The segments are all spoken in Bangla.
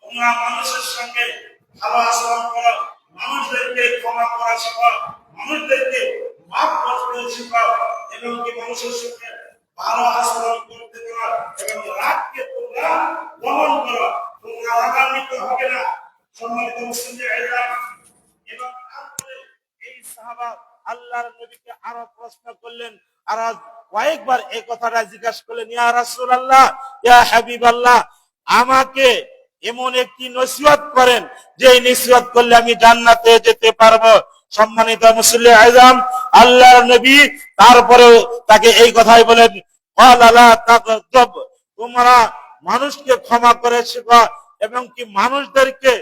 তোমরা মানুষের সঙ্গে ভালো আচরণ করো, মানুষদেরকে ক্ষমা করা শেখাও, মানুষদেরকে মাফ করতে শেখাও, এবং কি মানুষের সঙ্গে ভালো আচরণ করতে পারো, এবং রাগকে তোমরা দমন করো। তোমরা রাগান্বিত হবে না। সম্মানিত মুসলিম এবং তারপরে এই সাহাবা আল্লাহর নবীকে আরো প্রশ্ন করলেন, আর কয়েকবার এই কথাটা জিজ্ঞাসা করলেন, ইয়া রাসূলুল্লাহ, ইয়া হাবিবাল্লাহ, আমাকে এমন একটি নসিহত করেন যে এই নসিহত করলে আমি জান্নাতে যেতে পারবো। সম্মানিত মুসলিম আযম, আল্লাহর নবী তারপরে তাকে এই কথাই বলেন, ক্বালা লা তাগযব, তোমরা মানুষকে ক্ষমা করে শেখো, এবং কি মানুষদেরকে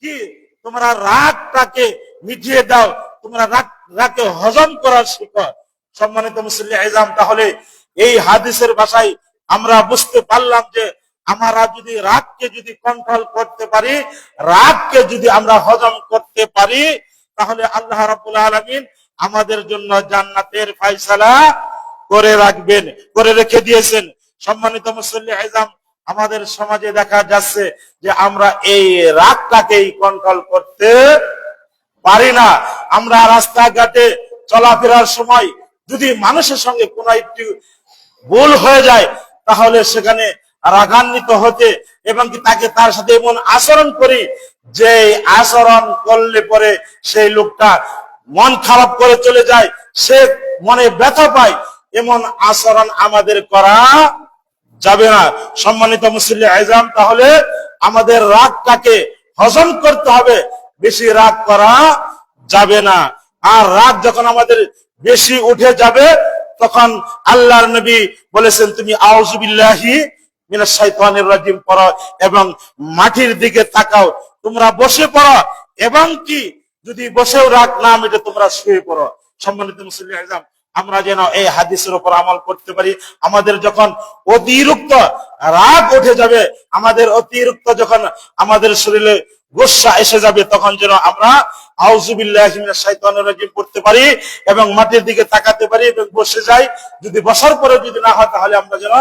কি তোমরা রাগটাকে মিটিয়ে দাও, তোমরা রাগকে হজম করা শেখো। সম্মানিত মুসলিম আযম, তাহলে এই হাদিসের ভাষায় আমরা বুঝতে পারলাম যে আমরা যদি রাগকে যদি কন্ট্রোল করতে পারি, রাগকে যদি আমরা হজম করতে পারি, তাহলে আল্লাহ রাব্বুল আলামিন আমাদের জন্য জান্নাতের ফয়সালা করে রাখবেন, করে রেখে দিয়েছেন। সম্মানিত মুসল্লি আযম, আমাদের সমাজে দেখা যাচ্ছে যে আমরা এই রাগটাকেই কন্ট্রোল করতে পারি না। আমরা রাস্তাঘাটে চলাফেরার সময় যদি মানুষের সঙ্গে কোনো একটু ভুল হয়ে যায়, তাহলে সেখানে রাগান্বিত হতে এবং কি তাকে তার সাথে এমন আচরণ করি যে আচরণ করলে পরে সেই লোকটা মন খারাপ করে চলে যায়, সে মনে ব্যথা পায়, এমন আচরণ আমাদের করা যাবে না। সম্মানিত মুসলিম আযম, তাহলে আমাদের রাগটাকে হজম করতে হবে, বেশি রাগ করা যাবে না। আর রাগ যখন আমাদের বেশি উঠে যাবে, তখন আল্লাহর নবী বলেছেন, তুমি আউযু বিল্লাহি মিনাশ শাইতানির রাজিম পড়ো এবং মাটির দিকে তাকাও, তোমরা বসে পড়ো, এবং কি যদি বসেও রাগ না মিটে তোমরা শুয়ে পড়ো। সম্মানিত মুসলিম আযম, আমরা যেন এই হাদিসের উপর আমল করতে পারি। আমাদের যখন অতিরিক্ত রাগ উঠে যাবে, আমাদের অতিরিক্ত যখন আমাদের শরীরে গোসা এসে যাবে, তখন যেন আমরা আউযু বিল্লাহি মিনাশ শাইতানির রাজিম পড়তে পারি এবং মাটির দিকে তাকাতে পারি এবং বসে যাই। যদি বসার পরে যদি না হয়, তাহলে আমরা যেন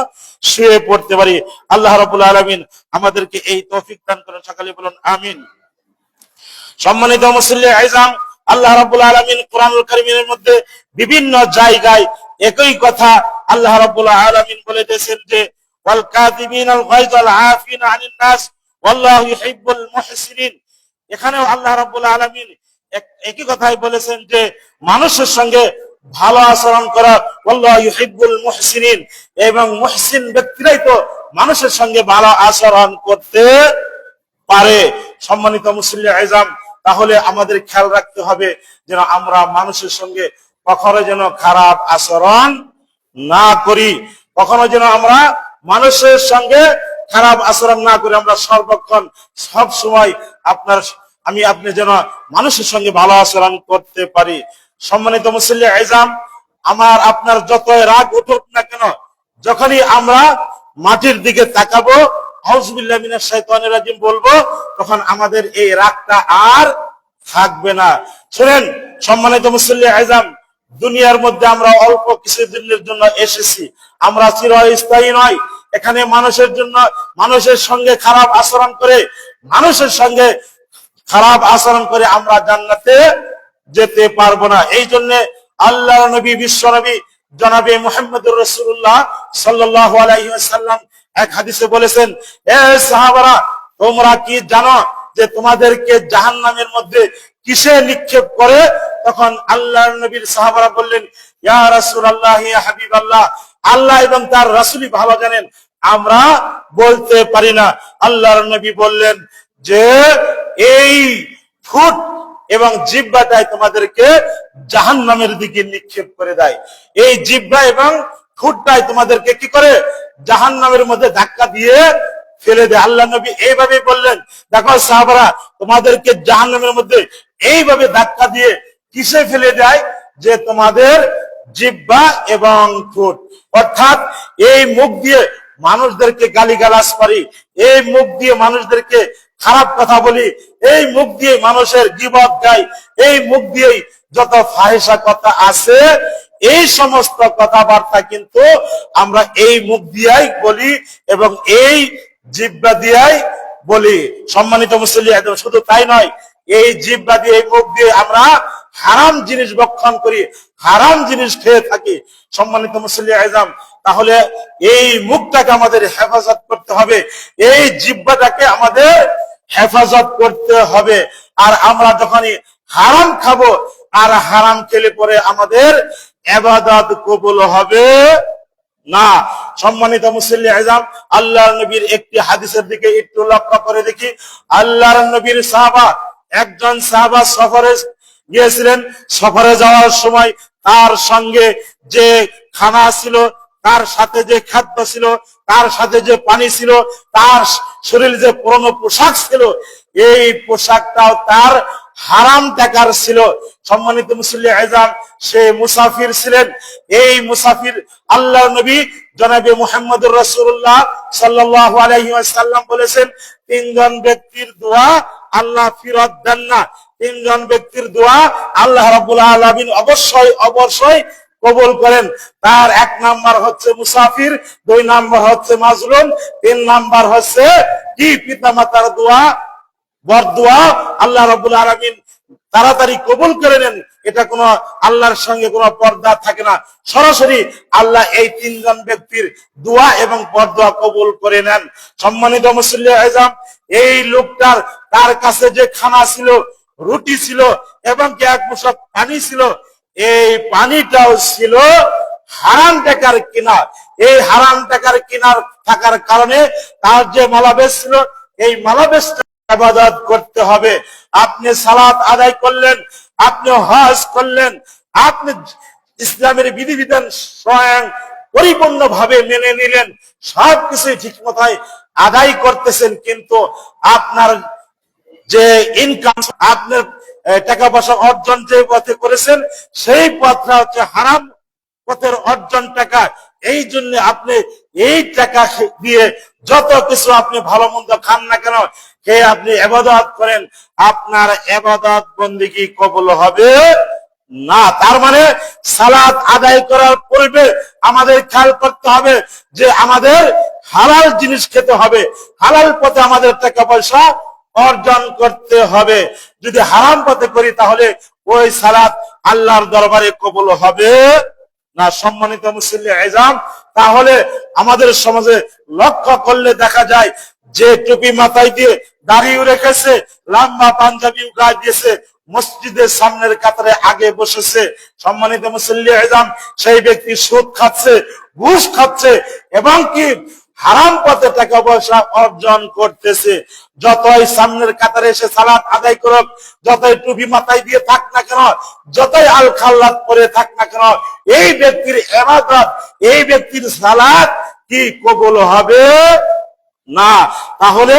শুয়ে পড়তে পারি। আল্লাহ রাব্বুল আলামিন আমাদেরকে এই তৌফিক দান করেন। সকালে বলুন আমিন। সম্মানিত মুসলিম আযম, আল্লাহ রাব্বুল আলামিন কোরআনুল কারীমের মধ্যে বিভিন্ন জায়গায় একই কথা আল্লাহ রাব্বুল আলামিন বলে দিয়েছেন যে ওয়াল কাযিমিনাল গায়জ ওয়াল আফিনা আনিন নাস ওয়াল্লাহু ইউহিব্বুল মুহসিনিন। এখানেও আল্লাহ রাব্বুল আলামিন একই কথাই বলেছেন যে মানুষের সঙ্গে ভালো আচরণ করা, ওয়াল্লাহু ইউহিব্বুল মুহসিনিন, এবং মুহসিন ব্যক্তিরাই তো মানুষের সঙ্গে ভালো আচরণ করতে পারে। সম্মানিত মুসলিম আযম, তাহলে আমাদের খেয়াল রাখতে হবে যেন আমরা মানুষের সঙ্গে কখনো যেন খারাপ আচরণ না করি, কখনো যেন আমরা মানুষের সঙ্গে খারাপ আচরণ না করি। আমরা সর্বক্ষণ সব সময় আপনি যেন মানুষের সঙ্গে ভালো আচরণ করতে পারি। সম্মানিত মুসলিম আযম, আমার আপনার যতই রাগ উঠুক না কেন, যখনই আমরা মাটির দিকে তাকাবো, আউযু বিল্লাহি মিনাশ শাইতানির রাজিম বলবো, তখন আমাদের এই রাগটা আর থাকবে না। শুনেন সম্মানিত মুসলিম আযম, দুনিয়ার মধ্যে আমরা অল্প কিছুদিনের জন্য এসেছি, আমরা চিরস্থায়ী নয়। এখানে মানুষের সঙ্গে খারাপ আচরণ করে, মানুষের সঙ্গে খারাপ আচরণ করে আমরা জান্নাতে যেতে পারবো না। এই জন্য আল্লাহর নবী, বিশ্ব নবী জনাবে মুহাম্মদুর রাসূলুল্লাহ সাল্লাল্লাহু আলাইহি ওয়াসাল্লাম এক হাদিসে বলেছেন, এ সাহাবারা, তোমরা কি জানো যে তোমাদেরকে জাহান্নামের মধ্যে কিসে নিক্ষেপ করে? তখন আল্লাহর নবীর সাহাবারা বললেন, ইয়া রাসূলুল্লাহ, ইয়া হাবিবাল্লাহ, আল্লাহ এবং তার রাসূলই ভালো জানেন, আমরা বলতে পারি না। আল্লাহর নবী বললেন যে এই ঠোঁট এবং জিহ্বাটাই তোমাদেরকে জাহান্নামের দিকে নিক্ষেপ করে দেয়। এই জিহ্বা এবং ঠোঁটটাই তোমাদেরকে কি করে? জাহান্নামের মধ্যে ধাক্কা দিয়ে ফেলে দেয়। আল্লাহ নবী এইভাবে বললেন, দেখো সাহাবারা, তোমাদেরকে জাহান্নামের মধ্যে এইভাবে ধাক্কা দিয়ে কিসে ফেলে দেয়? যে তোমাদের জিহ্বা এবং ঠোঁট, অর্থাৎ এই মুখ দিয়ে মানুষদেরকে গালিগালাজ করি, এই মুখ দিয়ে মানুষদেরকে খারাপ কথা বলি, এই মুখ দিয়ে মানুষের গীবত গাই, এই মুখ দিয়েই যত ফাহিশা কথা আছে, এই সমস্ত কথাবার্তা কিন্তু আমরা এই মুখ দিয়াই বলি এবং এই জিহ্বা দিয়াই বলি। সম্মানিত মুসল্লি, একদম শুধু তাই নয়, এই জিহ্বা দিয়ে এই মুখ দিয়ে আমরা হারাম জিনিস ভক্ষণ করি, হারাম জিনিস খেয়ে থাকি। সম্মানিত মুসল্লি আযম, তাহলে এই মুখটাকে আমাদের হেফাজত করতে হবে, এই জিহ্বাটাকে আমাদের হেফাজত করতে হবে। আর আমরা যখনই হারাম খাবো আর হারাম খেলে পরে আমাদের ইবাদত কবুল হবে না। সম্মানিত মুসল্লি আযম, আল্লাহর নবীর একটি হাদিসের দিকে একটু লক্ষ্য করে দেখি। আল্লাহর নবীর সাহাবা, একজন সাহাবা সফরে গিয়েছিলেন। সফরে যাওয়ার সময় তার সঙ্গে যে খানা ছিল, তার সাথে যে খাদ্য ছিল, তার সাথে যে পানি ছিল, তার শরীর যে পুরনো পোশাক ছিল, এই পোশাকটাও তার হারাম টাকার ছিল। সম্মানিত মুসল্লি আযম, সে মুসাফির ছিলেন। এই মুসাফির আল্লাহর নবী জনাবে মুহাম্মদুর রাসূলুল্লাহ সাল্লাল্লাহু আলাইহি ওয়াসাল্লাম বলেছেন, তিনজন ব্যক্তির দোয়া আল্লাহ ফিরত দেন না। তিনজন ব্যক্তির দোয়া আল্লাহ রাব্বুল আলামিন অবশ্যই কবুল করেন। তার এক নাম্বার হচ্ছে মুসাফির, দুই নাম্বার হচ্ছে মাজলুম, তিন নাম্বার হচ্ছে কি পিতামাতার দোয়া, বরদোয়া আল্লাহ রাব্বুল আলামিন তাড়াতাড়ি কবুল করে নেন। এটা কোনো আল্লাহর সঙ্গে কোনো পর্দা থাকে না, সরাসরি আল্লাহ এই তিনজন ব্যক্তির দোয়া এবং বরদোয়া কবুল করে নেন। সম্মানিত মুসল্লি আযম, এই লোকটার তার কাছে যে খানা ছিল, রুটি ছিল এবং এক মুঠো পানি ছিল, এই পানিটাও ছিল হারাম টাকার কিনা। এই হারাম টাকার কিনার থাকার কারণে তার যে মালাবেশ ছিল, এই মালাবেশটা ইবাদত করতে হবে। আপনি সালাত আদায় করলেন, আপনি হজ করলেন, আপনি ইসলামের বিধিবিধান স্বয়ং পরিপূর্ণভাবে মেনে নিলেন, সবকিছু ঠিক মতোই আদায় করতেছেন, কিন্তু আপনার যে ইনকাম, আপনার টাকা পয়সা অর্জন যে পথে করেছেন, সেই পথটা হচ্ছে হারাম পথের অর্জন টাকা। এই জন্য আপনি এই টাকা দিয়ে যত কিছু আপনি ভালো মন্দ খান না কেন, খেয়ে আপনি ইবাদত করেন, আপনার ইবাদত বন্দেগী কবুল হবে না। তার মানে সালাত আদায় করার পূর্বে আমাদের খেয়াল করতে হবে যে আমাদের হালাল জিনিস খেতে হবে, হালাল পথে আমাদের টাকা পয়সা অর্জন করতে হবে। যদি হারাম পথে করি তাহলে ওই সালাত আল্লাহর দরবারে কবুল হবে না। সম্মানিত মুসল্লি আযম, তাহলে আমাদের সমাজে লক্ষ্য করলে দেখা যায় যে টুপি মাথায় দিয়ে দাড়িও রেখেছে, লম্বা পাঞ্জাবি গায়ে দিয়েছে, মসজিদের সামনের কাতারে আগে বসেছে, সম্মানিত মুসল্লি আযম, সেই ব্যক্তি সুদ খাচ্ছে, ঘুষ খাচ্ছে এবং কি হারাম পথে টাকা পয়সা অর্জন করতেছে। যতই সামনের কাতারে এসে সালাত আদায় করুক, যতই টুপি মাথায় দিয়ে থাক না কেন, যতই আল খাল্লাত পরে থাক না কেন, এই ব্যক্তির ইবাদত, এই ব্যক্তির সালাত কি কবুল হবে না। তাহলে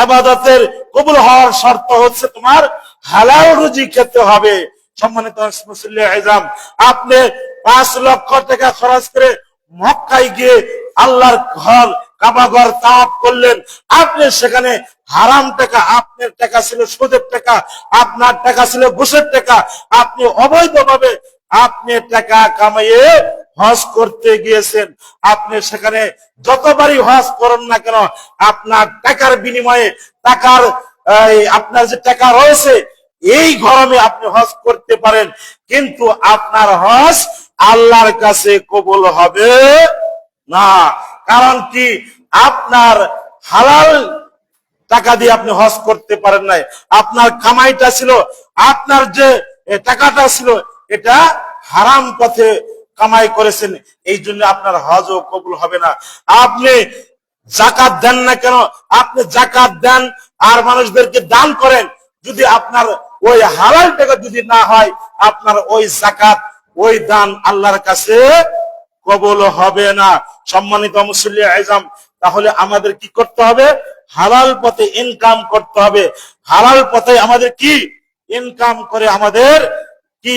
ইবাদতের কবুল হওয়ার শর্ত হচ্ছে তোমার হালাল রুজি খেতে হবে। সম্মানিত মুসল্লি আযম, আপনি 5 লক্ষ টাকা খরচ করে মক্কায় গিয়ে আল্লাহর ঘর কাবা ঘর তাওয়াফ করলেন, আপনি সেখানে হারাম টাকা, আপনার টাকা ছিল সুদের টাকা, আপনার টাকা ছিল ঘুষের টাকা, আপনি অবৈধভাবে আপনি টাকা কামাইয়ে হজ করতে গিয়েছেন। আপনি সেখানে যতবারই হজ করেন না কেন, আপনার টাকার বিনিময়ে টাকার আপনার যে টাকা রয়েছে, এই গরমে আপনি হজ করতে পারেন, কিন্তু আপনার হজ আল্লাহর কাছে কবুল হবে না। কারণ কি, আপনার হালাল টাকা দিয়ে আপনি হজ করতে পারেন নাই, আপনার কামাইটা ছিল, আপনার যে টাকাটা ছিল, এটা হারাম পথে কামাই করেছেন, এই জন্য আপনার হজও কবুল হবে না। আপনি যাকাত দেন না কেন, আপনি যাকাত দেন আর মানুষদেরকে দান করেন, যদি আপনার ওই হালাল টাকা যদি না হয়, আপনার ওই যাকাত, ওই দান আল্লাহর কাছে কবুল হবে না। সম্মানিত মুসল্লি আযম, তাহলে আমাদের কি করতে হবে? হালাল পথে ইনকাম করতে হবে। হালাল পথে আমাদের কি ইনকাম করে আমাদের কি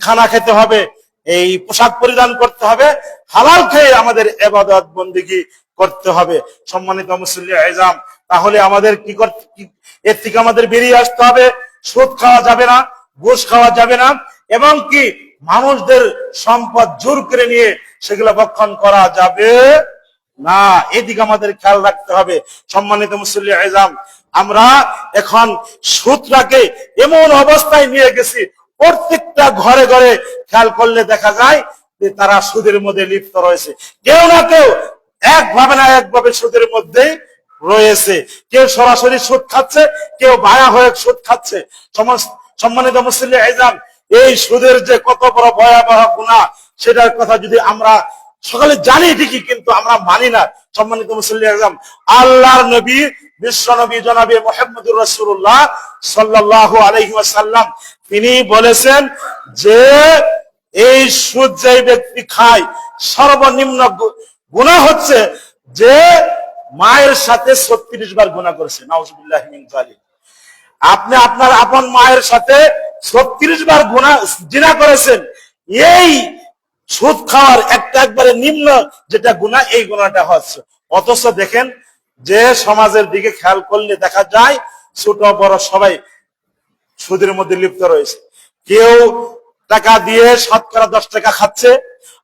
খানা খেতে হবে, এই পোশাক পরিধান করতে হবে, হালাল খেয়ে আমাদের ইবাদত বন্দেগী করতে হবে। সম্মানিত মুসল্লি আযম, তাহলে আমাদের কি করতে, এর থেকে আমাদের বেরিয়ে আসতে হবে। সুদ খাওয়া যাবে না, ঘুষ খাওয়া যাবে না, এবং কি মানুষদের সম্পদ জোর করে নিয়ে সেগুলো ভক্ষণ করা যাবে না। এদিকে আমাদের খেয়াল রাখতে হবে। সম্মানিত মুসল্লি আযম, আমরা এখন সুদটাকে এমন অবস্থায় নিয়ে গেছি, প্রত্যেকটা ঘরে ঘরে খেয়াল করলে দেখা যায় যে তারা সুদের মধ্যে লিপ্ত রয়েছে। কেউ না কেউ একভাবে না একভাবে সুদের মধ্যে রয়েছে। কেউ সরাসরি সুদ খাচ্ছে, কেউ ভায়া হয়ে সুদ খাচ্ছে। সম্মানিত মুসল্লি আযম, এই সুদের যে কত বড় ভয়াবহ গুনাহ, সেটার কথা যদি আমরা সকলে জানি ঠিকই, কিন্তু আমরা মানি না। সম্মানিত মুসল্লি আযম, আল্লাহর নবী, বিশ্ব নবী জনাবে মুহাম্মদুর রাসূলুল্লাহ সাল্লাল্লাহু আলাইহি ওয়াসাল্লাম তিনি বলেছেন যে এই সুদ যে ব্যক্তি খায়, সর্বনিম্ন গুনাহ হচ্ছে যে মায়ের সাথে 36 বার গুনাহ করেছে। নাউজুবিল্লাহি মিন যালিক। আপনি আপনার আপন মায়ের সাথে 36 বার জিনা করেছেন। এই সুদ খাওয়ার একবারে নিম্ন যেটা গুনাহ, এই গুনাহটা হচ্ছে। অথচ দেখেন যে সমাজের দিকে খেয়াল করলে দেখা যায় ছোট বড় সবাই সুদের মধ্যে লিপ্ত রয়েছে। কেউ টাকা দিয়ে শতকরা 10 টাকা খাচ্ছে,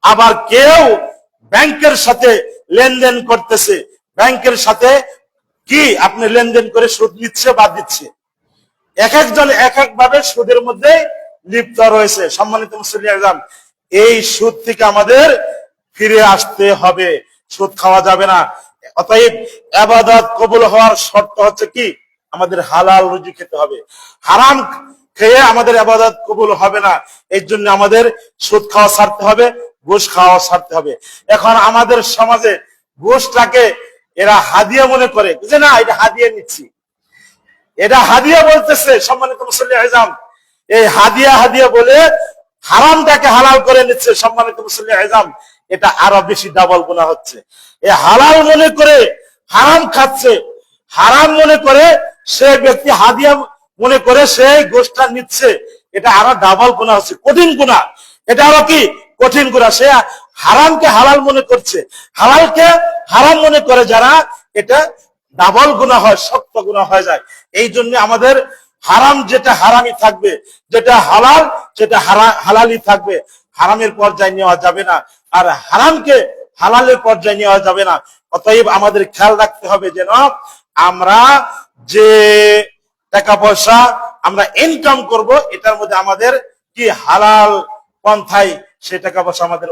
আবার কেউ ব্যাংকের সাথে লেনদেন করতেছে। ব্যাংকের সাথে কি আপনি লেনদেন করে সুদ নিচ্ছে বা দিচ্ছে। এক একজন এক এক ভাবে সুদের মধ্যে লিপ্ত রয়েছে। সম্মানিত মুসল্লি আযম, এই সুদ থেকে আমাদের ফিরে আসতে হবে। সুদ খাওয়া যাবে না। অতএব ইবাদত কবুল হওয়ার শর্ত হচ্ছে কি, আমাদের হালাল রুজি খেতে হবে। হারাম খেয়ে আমাদের ইবাদত কবুল হবে না। এই জন্য আমাদের সুদ খাওয়া ছাড়তে হবে, ঘুষ খাওয়া ছাড়তে হবে। এখন আমাদের সমাজে ঘুষটাকে এরা হাদিয়া মনে করে, যে না এটা হাদিয়া নিচ্ছি, এটা হাদিয়া বলতেছে। সম্মানিত মুসল্লি আযম, এই হাদিয়া হাদিয়া বলে হারামটাকে হালাল করে নিচ্ছে। সম্মানিত মুসল্লি আযম, এটা আরো বেশি ডাবল গুনাহ হচ্ছে। এই হালাল মনে করে হারাম খাচ্ছে, হারাম মনে করে সে ব্যক্তি হাদিয়া মনে করে সেই গোশটা নিচ্ছে, এটা আরো ডাবল গুনাহ হচ্ছে, কঠিন গুনাহ। এটা আরো কি কঠিন গুনাহ। সে হারামকে হালাল মনে করছে, হালালকে হারাম মনে করে যারা, এটা ডাবল গুনাহ হয়, শক্ত গুনাহ হয়ে যায়। এই জন্য আমাদের হারাম যেটা হারামই থাকবে, যেটা হালাল সেটা হালালই থাকবে। হারামের পর্যায়ে নেওয়া যাবে না, আর হারামকে হালালের পর্যায়ে নেওয়া যাবে না। অতএব আমাদের খেয়াল রাখতে হবে যেন আমরা যে টাকা পয়সা আমরা ইনকাম করব, এটার মধ্যে আমাদের কি হালাল পন্থায় সে টাকা পয়সা আমাদের